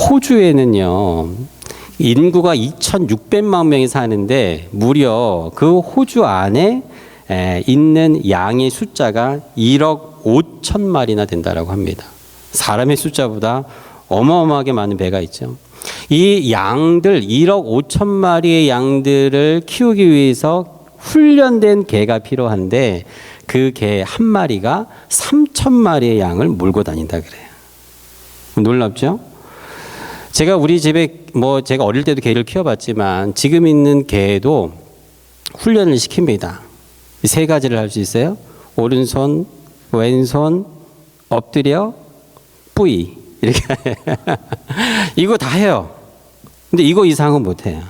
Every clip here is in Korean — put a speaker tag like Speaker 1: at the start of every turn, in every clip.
Speaker 1: 호주에는요, 인구가 2,600만 명이 사는데 무려 그 호주 안에 있는 양의 숫자가 1억 5천 마리나 된다라고 합니다. 사람의 숫자보다 어마어마하게 많은 배가 있죠. 이 양들 1억 5천 마리의 양들을 키우기 위해서 훈련된 개가 필요한데 그 개 한 마리가 3천 마리의 양을 몰고 다닌다 그래요. 놀랍죠? 제가 우리 집에 제가 어릴 때도 개를 키워봤지만 지금 있는 개도 훈련을 시킵니다. 세 가지를 할 수 있어요. 오른손, 왼손, 엎드려, 뿌이. 이렇게. 이거 다 해요. 근데 이거 이상은 못해요.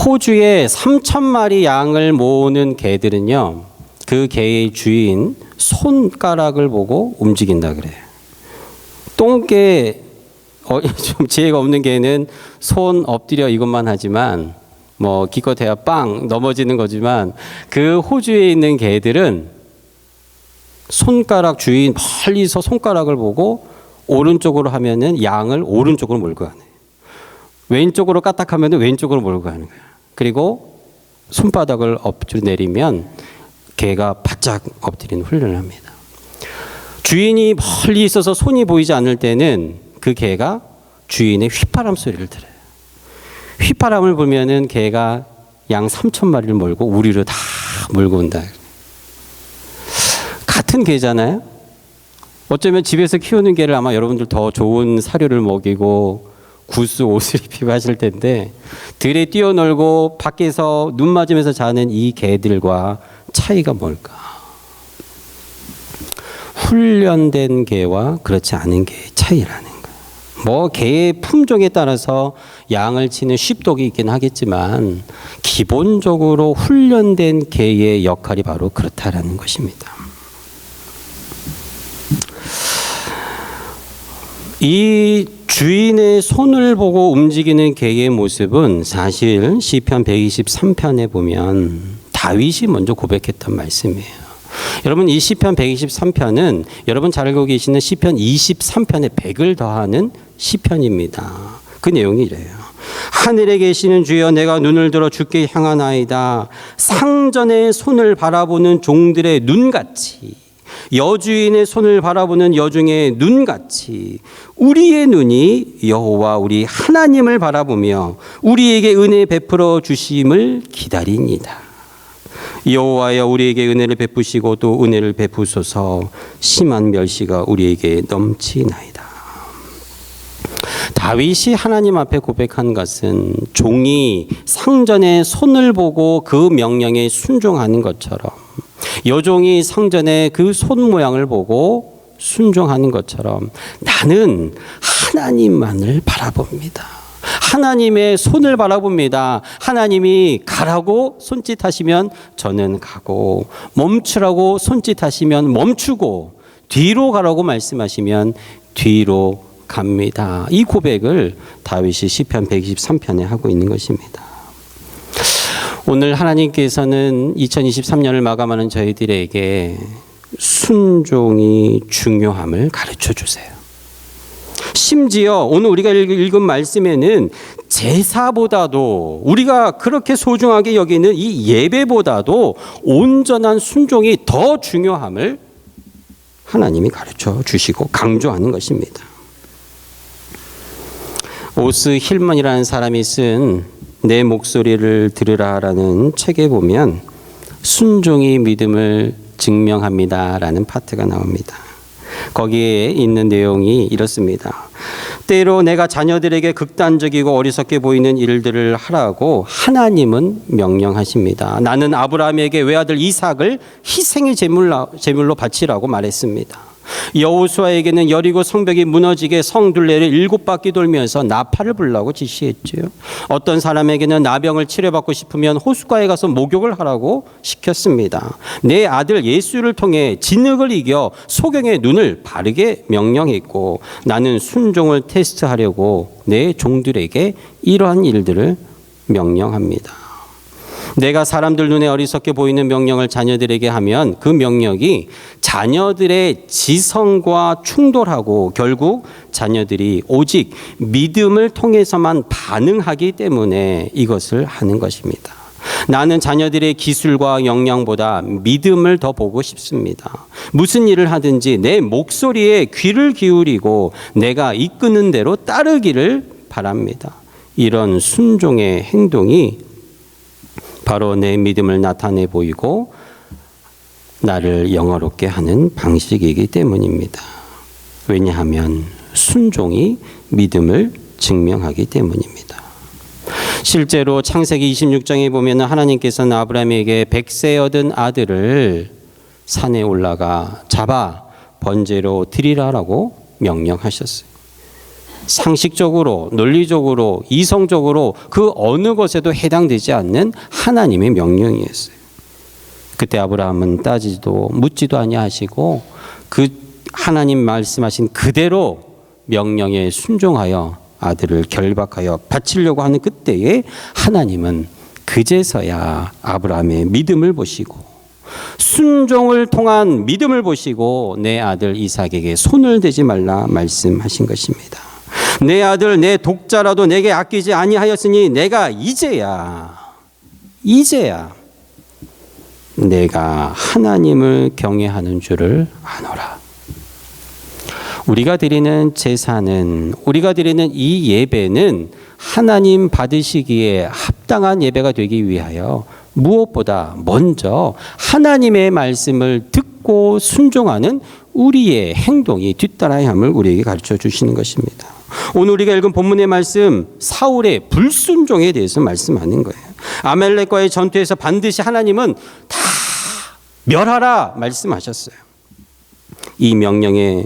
Speaker 1: 호주에 3천 마리 양을 모으는 개들은요, 그 개의 주인 손가락을 보고 움직인다 그래요. 똥개, 좀 지혜가 없는 개는 손 엎드려 이것만 하지만 기껏해야 빵 넘어지는 거지만 그 호주에 있는 개들은 손가락 주인 멀리서 손가락을 보고 오른쪽으로 하면은 양을 오른쪽으로 몰고 가네. 왼쪽으로 까딱하면은 왼쪽으로 몰고 가는 거야. 그리고 손바닥을 엎드려 내리면 개가 바짝 엎드리는 훈련을 합니다. 주인이 멀리 있어서 손이 보이지 않을 때는 그 개가 주인의 휘파람 소리를 들어요. 휘파람을 불면은 개가 양 3천 마리를 몰고 우리로 다 몰고 온다. 같은 개잖아요. 어쩌면 집에서 키우는 개를 아마 여러분들 더 좋은 사료를 먹이고 구스 옷을 입히고 하실 텐데 들에 뛰어놀고 밖에서 눈 맞으면서 자는 이 개들과 차이가 뭘까? 훈련된 개와 그렇지 않은 개의 차이라는 거예요. 개의 품종에 따라서 양을 치는 쉽독이 있긴 하겠지만 기본적으로 훈련된 개의 역할이 바로 그렇다라는 것입니다. 이 주인의 손을 보고 움직이는 개의 모습은 사실 시편 123편에 보면 다윗이 먼저 고백했던 말씀이에요. 여러분, 이 시편 123편은 여러분 잘 알고 계시는 시편 23편에 100을 더하는 시편입니다. 그 내용이 이래요. 하늘에 계시는 주여, 내가 눈을 들어 주께 향하나이다. 상전의 손을 바라보는 종들의 눈같이, 여주인의 손을 바라보는 여종의 눈같이 우리의 눈이 여호와 우리 하나님을 바라보며 우리에게 은혜 베풀어 주심을 기다리니다. 여호와여, 우리에게 은혜를 베푸시고 또 은혜를 베푸소서. 심한 멸시가 우리에게 넘치나이다. 다윗이 하나님 앞에 고백한 것은 종이 상전의 손을 보고 그 명령에 순종하는 것처럼, 여종이 상전의 그 손 모양을 보고 순종하는 것처럼 나는 하나님만을 바라봅니다. 하나님의 손을 바라봅니다. 하나님이 가라고 손짓하시면 저는 가고, 멈추라고 손짓하시면 멈추고, 뒤로 가라고 말씀하시면 뒤로 갑니다. 이 고백을 다윗이 시편 123편에 하고 있는 것입니다. 오늘 하나님께서는 2023년을 마감하는 저희들에게 순종이 중요함을 가르쳐 주세요. 심지어 오늘 우리가 읽은 말씀에는 제사보다도, 우리가 그렇게 소중하게 여기는 이 예배보다도 온전한 순종이 더 중요함을 하나님이 가르쳐 주시고 강조하는 것입니다. 오스 힐먼이라는 사람이 쓴 내 목소리를 들으라라는 책에 보면 순종이 믿음을 증명합니다라는 파트가 나옵니다. 거기에 있는 내용이 이렇습니다. 때로 내가 자녀들에게 극단적이고 어리석게 보이는 일들을 하라고 하나님은 명령하십니다. 나는 아브라함에게 외아들 이삭을 희생의 제물로 바치라고 말했습니다. 여호수아에게는 여리고 성벽이 무너지게 성둘레를 7바퀴 돌면서 나팔을 불라고 지시했지요. 어떤 사람에게는 나병을 치료받고 싶으면 호숫가에 가서 목욕을 하라고 시켰습니다. 내 아들 예수를 통해 진흙을 이겨 소경의 눈을 바르게 명령했고, 나는 순종을 테스트하려고 내 종들에게 이러한 일들을 명령합니다. 내가 사람들 눈에 어리석게 보이는 명령을 자녀들에게 하면 그 명령이 자녀들의 지성과 충돌하고 결국 자녀들이 오직 믿음을 통해서만 반응하기 때문에 이것을 하는 것입니다. 나는 자녀들의 기술과 역량보다 믿음을 더 보고 싶습니다. 무슨 일을 하든지 내 목소리에 귀를 기울이고 내가 이끄는 대로 따르기를 바랍니다. 이런 순종의 행동이 바로 내 믿음을 나타내 보이고 나를 영화롭게 하는 방식이기 때문입니다. 왜냐하면 순종이 믿음을 증명하기 때문입니다. 실제로 창세기 26장에 보면 하나님께서는 아브라함에게 100세 얻은 아들을 산에 올라가 잡아 번제로 드리라라고 명령하셨어요. 상식적으로, 논리적으로, 이성적으로 그 어느 것에도 해당되지 않는 하나님의 명령이었어요. 그때 아브라함은 따지도 묻지도 아니하시고 그 하나님 말씀하신 그대로 명령에 순종하여 아들을 결박하여 바치려고 하는 그때에 하나님은 그제서야 아브라함의 믿음을 보시고 순종을 통한 믿음을 보시고 내 아들 이삭에게 손을 대지 말라 말씀하신 것입니다. 내 아들 내 독자라도 내게 아끼지 아니하였으니 내가 이제야 내가 하나님을 경외하는 줄을 아노라. 우리가 드리는 제사는, 우리가 드리는 이 예배는 하나님 받으시기에 합당한 예배가 되기 위하여 무엇보다 먼저 하나님의 말씀을 듣고 순종하는 우리의 행동이 뒤따라야 함을 우리에게 가르쳐 주시는 것입니다. 오늘 우리가 읽은 본문의 말씀, 사울의 불순종에 대해서 말씀하는 거예요. 아말렉과의 전투에서 반드시 하나님은 다 멸하라 말씀하셨어요. 이 명령에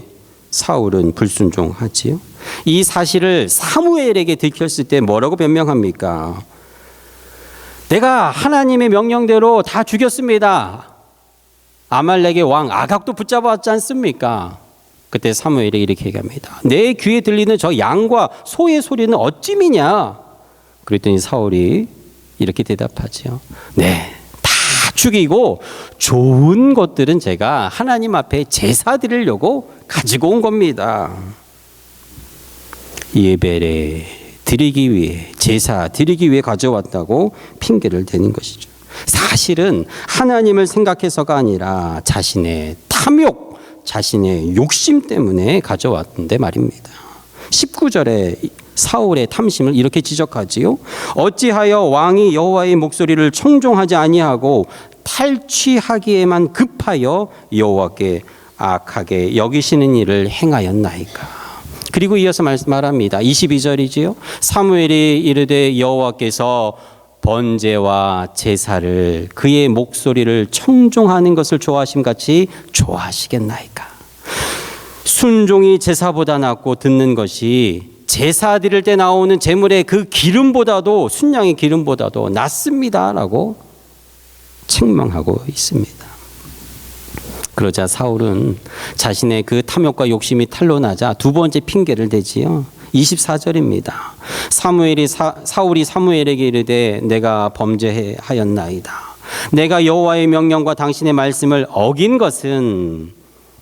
Speaker 1: 사울은 불순종하지요. 이 사실을 사무엘에게 들켰을 때 뭐라고 변명합니까? 내가 하나님의 명령대로 다 죽였습니다. 아말렉의 왕 아각도 붙잡았지 않습니까? 그때 사무엘이 이렇게 얘기합니다. 내 귀에 들리는 저 양과 소의 소리는 어찌미냐? 그랬더니 사울이 이렇게 대답하지요. 네, 다 죽이고 좋은 것들은 제가 하나님 앞에 제사 드리려고 가지고 온 겁니다. 예배를 드리기 위해, 제사 드리기 위해 가져왔다고 핑계를 대는 것이죠. 사실은 하나님을 생각해서가 아니라 자신의 탐욕, 자신의 욕심 때문에 가져왔는데 말입니다. 19절에 사울의 탐심을 이렇게 지적하지요. 어찌하여 왕이 여호와의 목소리를 청종하지 아니하고 탈취하기에만 급하여 여호와께 악하게 여기시는 일을 행하였나이까. 그리고 이어서 말합니다. 22절이지요. 사무엘이 이르되 여호와께서 번제와 제사를 그의 목소리를 청종하는 것을 좋아하심 같이 좋아하시겠나이까. 순종이 제사보다 낫고 듣는 것이 제사 드릴 때 나오는 제물의 그 기름보다도, 순양의 기름보다도 낫습니다라고 책망하고 있습니다. 그러자 사울은 자신의 그 탐욕과 욕심이 탄로나자 두 번째 핑계를 대지요. 24절입니다. 사울이 사무엘에게 이르되 내가 범죄하였나이다. 내가 여호와의 명령과 당신의 말씀을 어긴 것은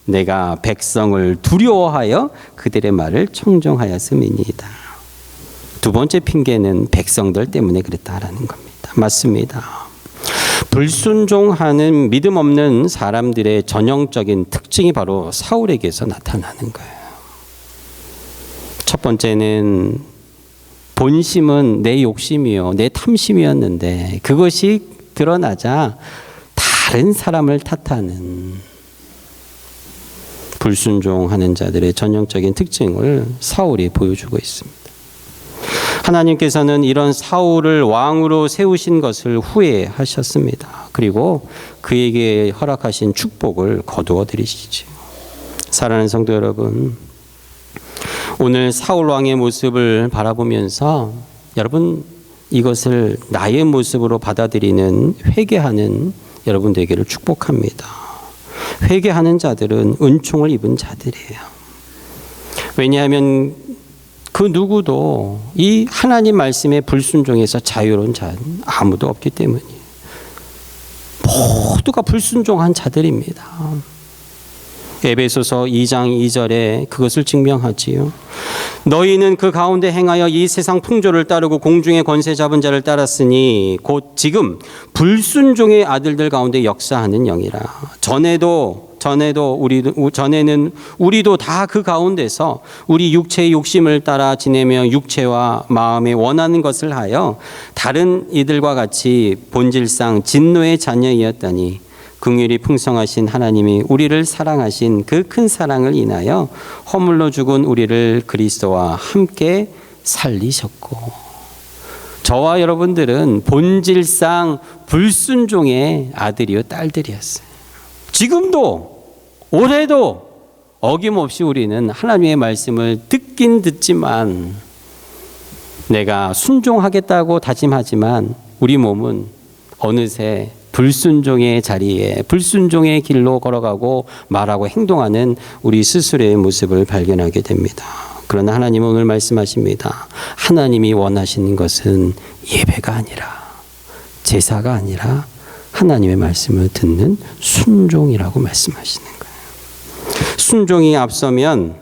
Speaker 1: 내가 백성을 두려워하여 그들의 말을 청종하였음이니이다. 두 번째 핑계는 백성들 때문에 그랬다라는 겁니다. 맞습니다. 불순종하는 믿음 없는 사람들의 전형적인 특징이 바로 사울에게서 나타나는 거예요. 첫 번째는 본심은 내 욕심이요, 내 탐심이었는데 그것이 드러나자 다른 사람을 탓하는 불순종하는 자들의 전형적인 특징을 사울이 보여주고 있습니다. 하나님께서는 이런 사울을 왕으로 세우신 것을 후회하셨습니다. 그리고 그에게 허락하신 축복을 거두어 드리시죠. 사랑하는 성도 여러분, 오늘 사울 왕의 모습을 바라보면서 여러분 이것을 나의 모습으로 받아들이는 회개하는 여러분 되기를 축복합니다. 회개하는 자들은 은총을 입은 자들이에요. 왜냐하면 그 누구도 이 하나님 말씀에 불순종해서 자유로운 자는 아무도 없기 때문이에요. 모두가 불순종한 자들입니다. 에베소서 2장 2절에 그것을 증명하지요. 너희는 그 가운데 행하여 이 세상 풍조를 따르고 공중의 권세 잡은 자를 따랐으니 곧 지금 불순종의 아들들 가운데 역사하는 영이라. 전에는 우리도 다 그 가운데서 우리 육체의 욕심을 따라 지내며 육체와 마음에 원하는 것을 하여 다른 이들과 같이 본질상 진노의 자녀이었다니 긍휼이 풍성하신 하나님이 우리를 사랑하신 그 큰 사랑을 인하여 허물로 죽은 우리를 그리스도와 함께 살리셨고, 저와 여러분들은 본질상 불순종의 아들이요 딸들이었어요. 지금도 올해도 어김없이 우리는 하나님의 말씀을 듣긴 듣지만, 내가 순종하겠다고 다짐하지만 우리 몸은 어느새 불순종의 자리에 불순종의 길로 걸어가고 말하고 행동하는 우리 스스로의 모습을 발견하게 됩니다. 그러나 하나님은 오늘 말씀하십니다. 하나님이 원하시는 것은 예배가 아니라, 제사가 아니라 하나님의 말씀을 듣는 순종이라고 말씀하시는 거예요. 순종이 앞서면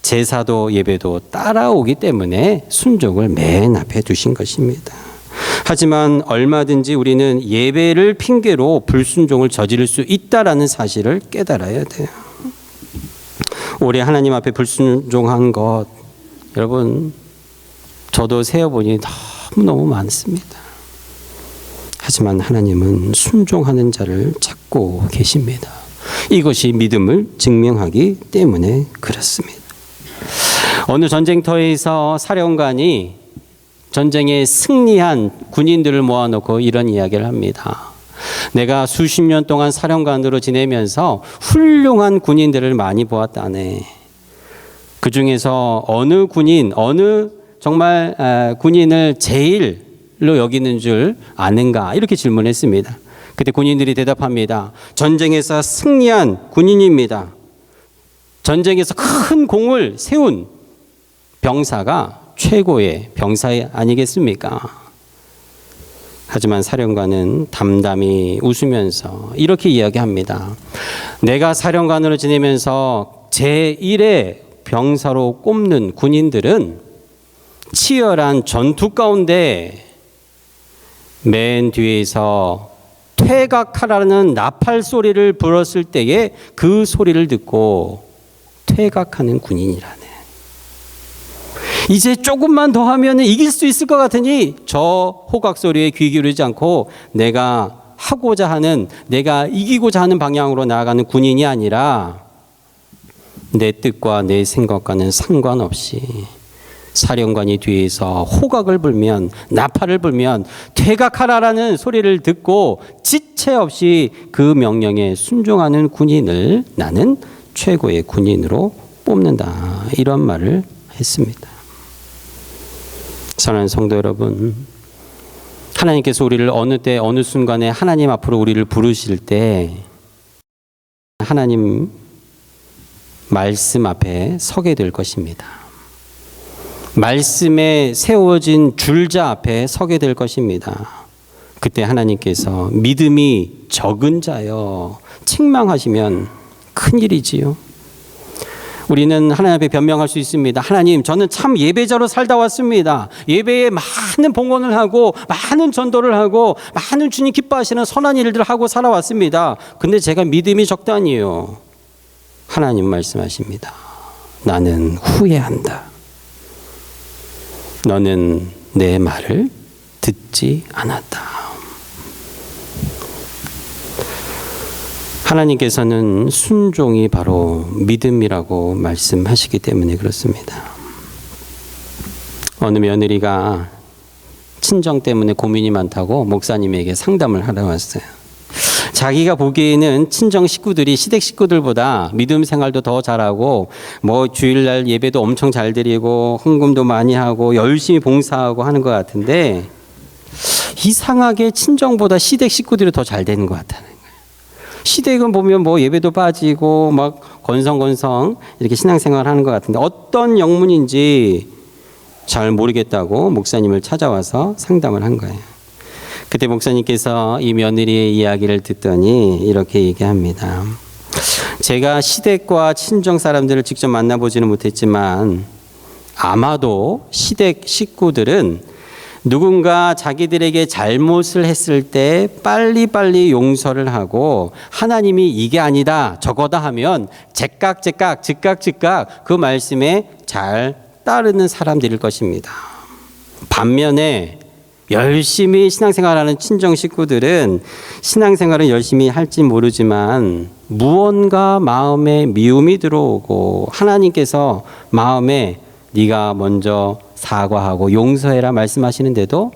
Speaker 1: 제사도 예배도 따라오기 때문에 순종을 맨 앞에 두신 것입니다. 하지만 얼마든지 우리는 예배를 핑계로 불순종을 저지를 수 있다라는 사실을 깨달아야 돼요. 올해 하나님 앞에 불순종한 것, 여러분 저도 세어보니 너무너무 많습니다. 하지만 하나님은 순종하는 자를 찾고 계십니다. 이것이 믿음을 증명하기 때문에 그렇습니다. 어느 전쟁터에서 사령관이 전쟁에 승리한 군인들을 모아놓고 이런 이야기를 합니다. 내가 수십 년 동안 사령관으로 지내면서 훌륭한 군인들을 많이 보았다네. 그 중에서 어느 군인을 제일로 여기는 줄 아는가? 이렇게 질문했습니다. 그때 군인들이 대답합니다. 전쟁에서 승리한 군인입니다. 전쟁에서 큰 공을 세운 병사가 최고의 병사 아니겠습니까? 하지만 사령관은 담담히 웃으면서 이렇게 이야기합니다. 내가 사령관으로 지내면서 제1의 병사로 꼽는 군인들은 치열한 전투 가운데 맨 뒤에서 퇴각하라는 나팔 소리를 불었을 때에 그 소리를 듣고 퇴각하는 군인이라네. 이제 조금만 더 하면 이길 수 있을 것 같으니 저 호각 소리에 귀 기울이지 않고 내가 이기고자 하는 방향으로 나아가는 군인이 아니라 내 뜻과 내 생각과는 상관없이 사령관이 뒤에서 호각을 불면, 나팔을 불면 퇴각하라라는 소리를 듣고 지체 없이 그 명령에 순종하는 군인을 나는 최고의 군인으로 뽑는다. 이런 말을 했습니다. 사랑하는 성도 여러분, 하나님께서 우리를 어느 때 어느 순간에 하나님 앞으로 우리를 부르실 때 하나님 말씀 앞에 서게 될 것입니다. 말씀에 세워진 줄자 앞에 서게 될 것입니다. 그때 하나님께서 믿음이 적은 자여 책망하시면 큰일이지요. 우리는 하나님 앞에 변명할 수 있습니다. 하나님, 저는 참 예배자로 살다 왔습니다. 예배에 많은 봉헌을 하고 많은 전도를 하고 많은 주님 기뻐하시는 선한 일들을 하고 살아왔습니다. 근데 제가 믿음이 적다니요. 하나님 말씀하십니다. 나는 후회한다. 너는 내 말을 듣지 않았다. 하나님께서는 순종이 바로 믿음이라고 말씀하시기 때문에 그렇습니다. 어느 며느리가 친정 때문에 고민이 많다고 목사님에게 상담을 하러 왔어요. 자기가 보기에는 친정 식구들이 시댁 식구들보다 믿음 생활도 더 잘하고 뭐 주일날 예배도 엄청 잘 드리고 헌금도 많이 하고 열심히 봉사하고 하는 것 같은데 이상하게 친정보다 시댁 식구들이 더 잘 되는 것 같다는 거예요. 시댁은 보면 뭐 예배도 빠지고 막 건성건성 이렇게 신앙생활 하는 것 같은데 어떤 영문인지 잘 모르겠다고 목사님을 찾아와서 상담을 한 거예요. 그때 목사님께서 이 며느리의 이야기를 듣더니 이렇게 얘기합니다. 제가 시댁과 친정 사람들을 직접 만나보지는 못했지만 아마도 시댁 식구들은 누군가 자기들에게 잘못을 했을 때 빨리빨리 용서를 하고 하나님이 이게 아니다 저거다 하면 즉각 그 말씀에 잘 따르는 사람들일 것입니다. 반면에 열심히 신앙생활하는 친정 식구들은 신앙생활을 열심히 할지 모르지만 무언가 마음에 미움이 들어오고 하나님께서 마음에 네가 먼저 사과하고 용서해라 말씀하시는데도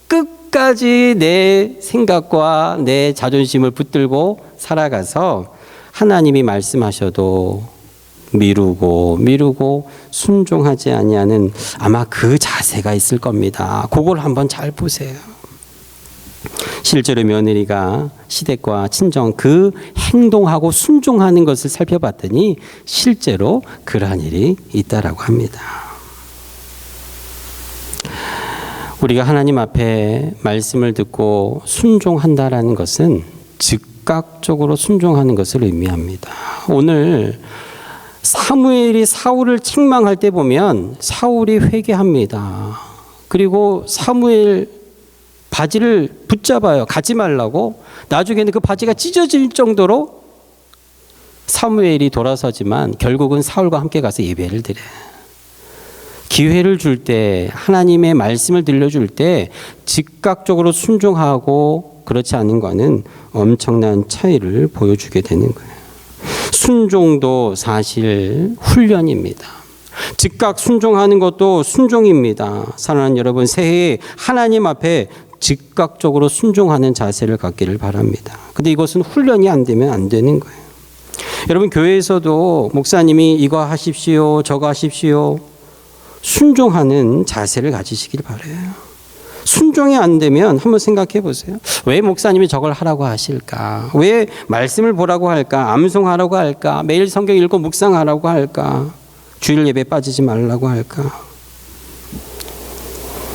Speaker 1: 끝까지 내 생각과 내 자존심을 붙들고 살아가서 하나님이 말씀하셔도 미루고 순종하지 아니하는 아마 그 자세가 있을 겁니다. 그걸 한번 잘 보세요. 실제로 며느리가 시댁과 친정 그 행동하고 순종하는 것을 살펴봤더니 실제로 그러한 일이 있다라고 합니다. 우리가 하나님 앞에 말씀을 듣고 순종한다라는 것은 즉각적으로 순종하는 것을 의미합니다. 오늘 사무엘이 사울을 책망할 때 보면 사울이 회개합니다. 그리고 사무엘 바지를 붙잡아요. 가지 말라고. 나중에는 그 바지가 찢어질 정도로 사무엘이 돌아서지만 결국은 사울과 함께 가서 예배를 드려요. 기회를 줄 때 하나님의 말씀을 들려줄 때 즉각적으로 순종하고 그렇지 않은 것은 엄청난 차이를 보여주게 되는 거예요. 순종도 사실 훈련입니다. 즉각 순종하는 것도 순종입니다. 사랑하는 여러분, 새해에 하나님 앞에 즉각적으로 순종하는 자세를 갖기를 바랍니다. 근데 이것은 훈련이 안 되면 안 되는 거예요. 여러분, 교회에서도 목사님이 이거 하십시오, 저거 하십시오. 순종하는 자세를 가지시길 바라요. 순종이 안 되면 한번 생각해 보세요. 왜 목사님이 저걸 하라고 하실까? 왜 말씀을 보라고 할까? 암송하라고 할까? 매일 성경 읽고 묵상하라고 할까? 주일 예배 빠지지 말라고 할까?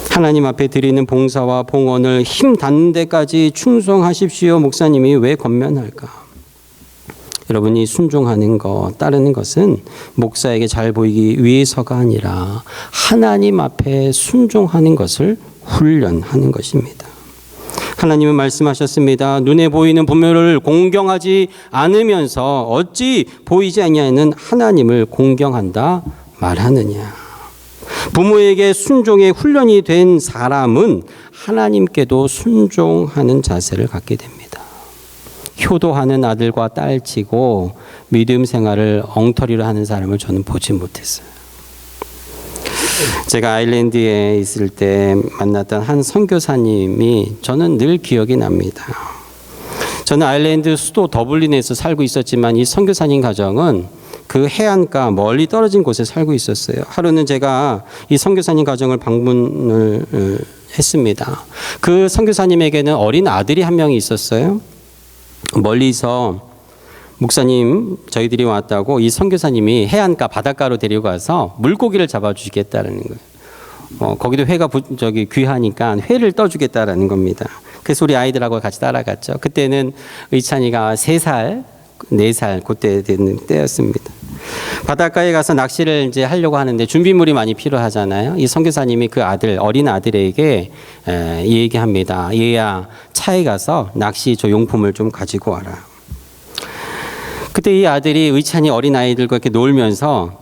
Speaker 1: 하나님 앞에 드리는 봉사와 봉헌을 힘 닿는 데까지 충성하십시오. 목사님이 왜 권면할까? 여러분이 순종하는 것, 따르는 것은 목사에게 잘 보이기 위해서가 아니라 하나님 앞에 순종하는 것을 훈련하는 것입니다. 하나님은 말씀하셨습니다. 눈에 보이는 부모를 공경하지 않으면서 어찌 보이지 아니하는 하나님을 공경한다 말하느냐. 부모에게 순종의 훈련이 된 사람은 하나님께도 순종하는 자세를 갖게 됩니다. 효도하는 아들과 딸치고 믿음 생활을 엉터리로 하는 사람을 저는 보지 못했어요. 제가 아일랜드에 있을 때 만났던 한 선교사님이 저는 늘 기억이 납니다. 저는 아일랜드 수도 더블린에서 살고 있었지만 이 선교사님 가정은 그 해안가 멀리 떨어진 곳에 살고 있었어요. 하루는 제가 이 선교사님 가정을 방문을 했습니다. 그 선교사님에게는 어린 아들이 한 명이 있었어요. 멀리서 목사님 저희들이 왔다고 이 선교사님이 해안가 바닷가로 데려가서 물고기를 잡아주시겠다라는 거예요. 거기도 회가 귀하니까 회를 떠주겠다라는 겁니다. 그래서 우리 아이들하고 같이 따라갔죠. 그때는 의찬이가 3살, 4살 그때 되는 때였습니다. 바닷가에 가서 낚시를 이제 하려고 하는데 준비물이 많이 필요하잖아요. 이 선교사님이 그 아들, 어린 아들에게 얘기합니다. 얘야, 차에 가서 낚시 저 용품을 좀 가지고 와라. 그때 이 아들이 의찬이 어린 아이들과 이렇게 놀면서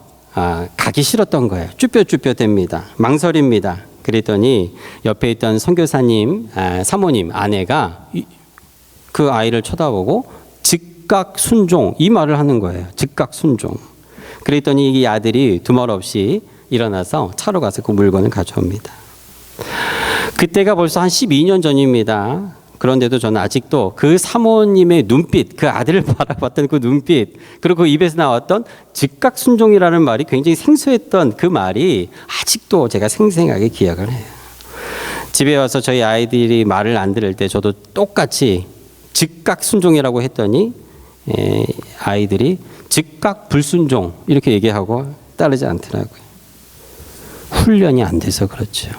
Speaker 1: 가기 싫었던 거예요. 쭈뼛쭈뼛댑니다. 망설입니다. 그랬더니 옆에 있던 선교사님 사모님 아내가 그 아이를 쳐다보고 즉각 순종 이 말을 하는 거예요. 즉각 순종. 그랬더니 이 아들이 두말 없이 일어나서 차로 가서 그 물건을 가져옵니다. 그때가 벌써 한 12년 전입니다. 그런데도 저는 아직도 그 사모님의 눈빛, 그 아들을 바라봤던 그 눈빛, 그리고 그 입에서 나왔던 즉각 순종이라는 말이 굉장히 생소했던 그 말이 아직도 제가 생생하게 기억을 해요. 집에 와서 저희 아이들이 말을 안 들을 때 저도 똑같이 즉각 순종이라고 했더니 아이들이 즉각 불순종 이렇게 얘기하고 따르지 않더라고요. 훈련이 안 돼서 그렇죠.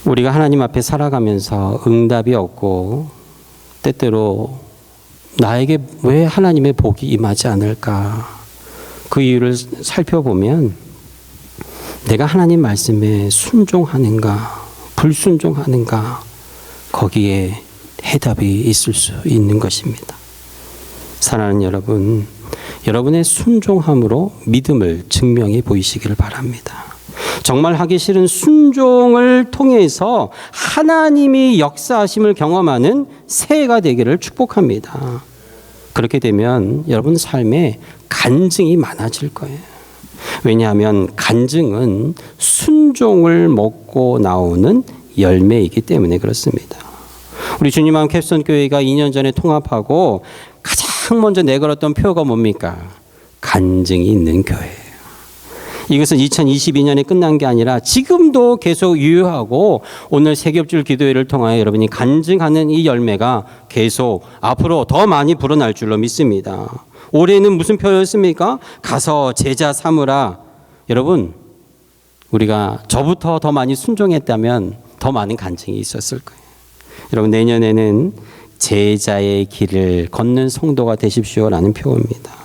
Speaker 1: 우리가 하나님 앞에 살아가면서 응답이 없고 때때로 나에게 왜 하나님의 복이 임하지 않을까? 그 이유를 살펴보면 내가 하나님 말씀에 순종하는가, 불순종하는가, 거기에 해답이 있을 수 있는 것입니다. 사랑하는 여러분, 여러분의 순종함으로 믿음을 증명해 보이시기를 바랍니다. 정말 하기 싫은 순종을 통해서 하나님이 역사하심을 경험하는 새해가 되기를 축복합니다. 그렇게 되면 여러분 삶에 간증이 많아질 거예요. 왜냐하면 간증은 순종을 먹고 나오는 열매이기 때문에 그렇습니다. 우리 주님한 캡슨 교회가 2년 전에 통합하고 가장 먼저 내걸었던 표가 뭡니까? 간증이 있는 교회예요. 이것은 2022년에 끝난 게 아니라 지금도 계속 유효하고 오늘 세겹줄 기도회를 통하여 여러분이 간증하는 이 열매가 계속 앞으로 더 많이 불어날 줄로 믿습니다. 올해는 무슨 표였습니까? 가서 제자 삼으라. 여러분, 우리가 저부터 더 많이 순종했다면 더 많은 간증이 있었을 거예요. 여러분, 내년에는 제자의 길을 걷는 성도가 되십시오라는 표입니다.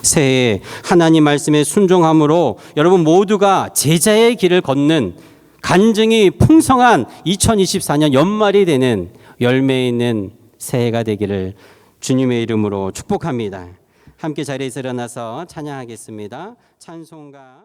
Speaker 1: 새해 하나님 말씀에 순종함으로 여러분 모두가 제자의 길을 걷는 간증이 풍성한 2024년 연말이 되는 열매 있는 새해가 되기를 주님의 이름으로 축복합니다. 함께 자리에서 일어나서 찬양하겠습니다. 찬송가